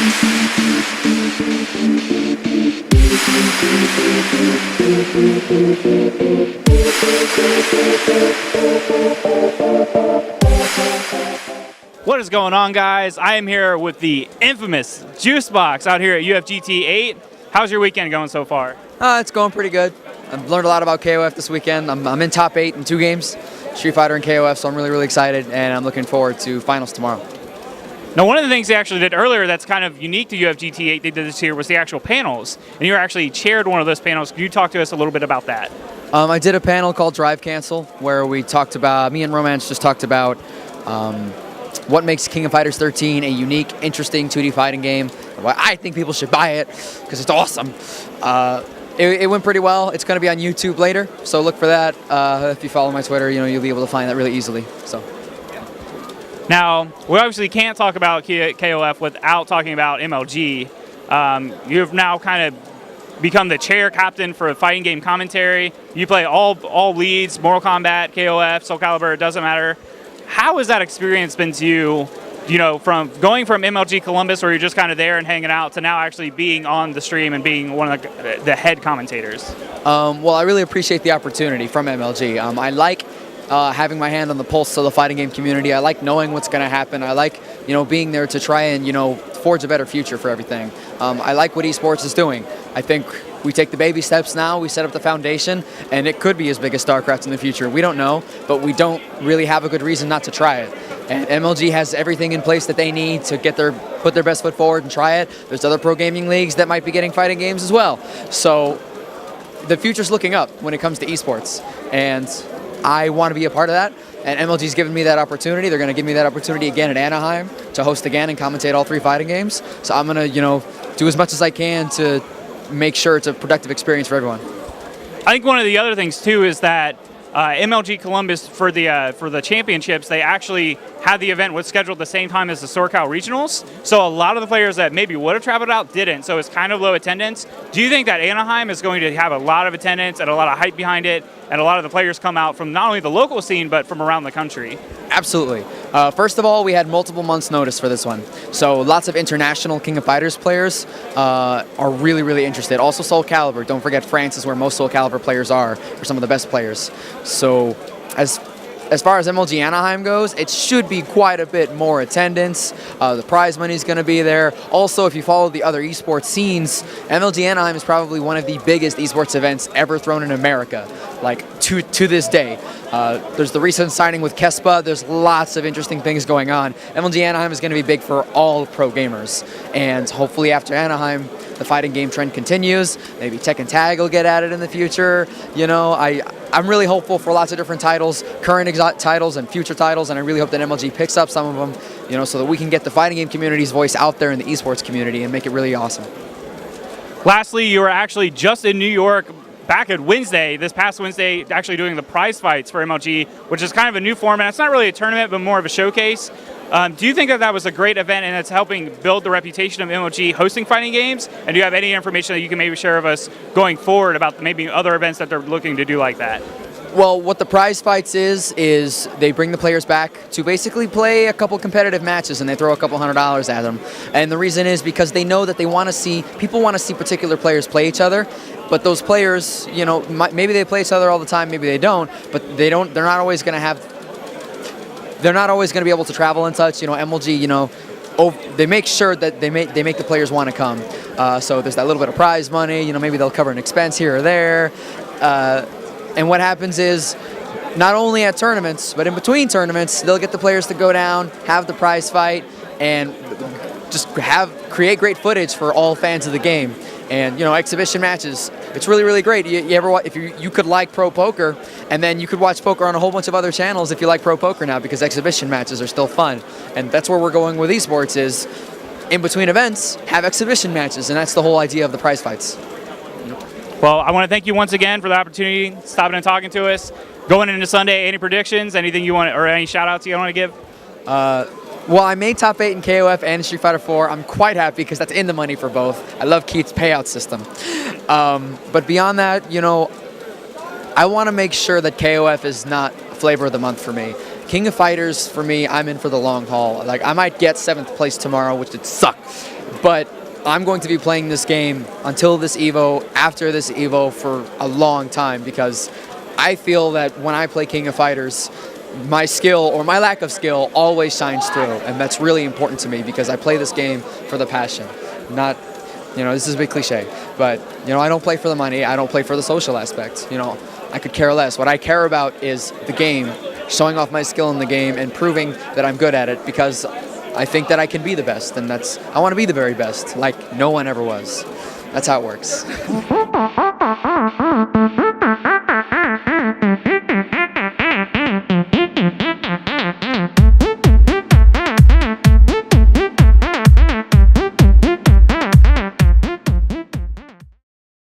What is going on, guys? I am here with the infamous Juicebox out here at UFGT8. How's your weekend going so far? It's going pretty good. I've learned a lot about KOF this weekend. I'm in top 8 in 2 games, Street Fighter and KOF, so I'm really excited, and I'm looking forward to finals tomorrow. Now, one of the things they actually did earlier that's kind of unique to UFGT8 they did this year was the actual panels, and you actually chaired one of those panels. Could you talk to us a little bit about that? I did a panel called Drive Cancel, where we talked about, me and Romance just talked about what makes King of Fighters 13 a unique, interesting 2D fighting game, and why I think people should buy it, because it's awesome. It went pretty well. It's going to be on YouTube later, so look for that. If you follow my Twitter, you'll be able to find that really easily. So. Now, we obviously can't talk about KOF without talking about MLG. You've now kind of become the chair captain for fighting game commentary. You play all leads, Mortal Kombat, KOF, Soul Calibur, it doesn't matter. How has that experience been to you, from going from MLG Columbus, where you're just kind of there and hanging out, to now actually being on the stream and being one of the head commentators? Well, I really appreciate the opportunity from MLG. I like having my hand on the pulse of the fighting game community. I like knowing what's going to happen. I like, being there to try and, forge a better future for everything. I like what esports is doing. I think we take the baby steps now, we set up the foundation, and it could be as big as StarCraft in the future. We don't know, but we don't really have a good reason not to try it. And MLG has everything in place that they need to put their best foot forward and try it. There's other pro gaming leagues that might be getting fighting games as well. So the future's looking up when it comes to esports, and I want to be a part of that. And MLG's given me that opportunity. They're going to give me that opportunity again at Anaheim to host again and commentate all 3 fighting games. So I'm going to, do as much as I can to make sure it's a productive experience for everyone. I think one of the other things too is that MLG Columbus for the championships, they actually had the event was scheduled the same time as the SoCal regionals. So a lot of the players that maybe would have traveled out didn't. So it's kind of low attendance. Do you think that Anaheim is going to have a lot of attendance and a lot of hype behind it, and a lot of the players come out from not only the local scene but from around the country? Absolutely. First of all, we had multiple months' notice for this one. So lots of international King of Fighters players are really interested. Also Soul Calibur. Don't forget, France is where most Soul Calibur players are some of the best players. So as far as MLG Anaheim goes, it should be quite a bit more attendance. The prize money is going to be there. Also, if you follow the other esports scenes, MLG Anaheim is probably one of the biggest esports events ever thrown in America, like to this day. There's the recent signing with Kespa. There's lots of interesting things going on. MLG Anaheim is going to be big for all pro gamers, and hopefully after Anaheim, the fighting game trend continues. Maybe Tekken Tag will get added in the future. I'm really hopeful for lots of different titles, current titles and future titles, and I really hope that MLG picks up some of them, so that we can get the fighting game community's voice out there in the esports community and make it really awesome. Lastly, you were actually just in New York back at this past Wednesday, actually doing the prize fights for MLG, which is kind of a new format. It's not really a tournament, but more of a showcase. Do you think that was a great event and it's helping build the reputation of MLG hosting fighting games? And do you have any information that you can maybe share with us going forward about maybe other events that they're looking to do like that? Well, what the prize fights is they bring the players back to basically play a couple competitive matches, and they throw a couple $100 at them. And the reason is because they know that people want to see particular players play each other. But those players, maybe they play each other all the time, maybe they don't. But they're not always going to be able to travel and such. MLG, they make sure that they make the players want to come. So there's that little bit of prize money. Maybe they'll cover an expense here or there. And what happens is, not only at tournaments, but in between tournaments, they'll get the players to go down, have the prize fight, and just create great footage for all fans of the game. And exhibition matches, it's really great. If you could like pro poker, and then you could watch poker on a whole bunch of other channels if you like pro poker now, because exhibition matches are still fun. And that's where we're going with esports, is in between events, have exhibition matches, and that's the whole idea of the prize fights. Well, I want to thank you once again for the opportunity, stopping and talking to us. Going into Sunday, any predictions, anything you want, or any shout outs you want to give? Well, I made top 8 in KOF and Street Fighter 4. I'm quite happy because that's in the money for both. I love Keith's payout system. But beyond that, I want to make sure that KOF is not flavor of the month for me. King of Fighters, for me, I'm in for the long haul. Like, I might get 7th place tomorrow, which would suck, but I'm going to be playing this game until this Evo, after this Evo, for a long time, because I feel that when I play King of Fighters, my skill or my lack of skill always shines through, and that's really important to me because I play this game for the passion. Not, this is a big cliche, but I don't play for the money. I don't play for the social aspect. I could care less. What I care about is the game, showing off my skill in the game and proving that I'm good at it, because I think that I can be the best, and I want to be the very best, like no one ever was. That's how it works.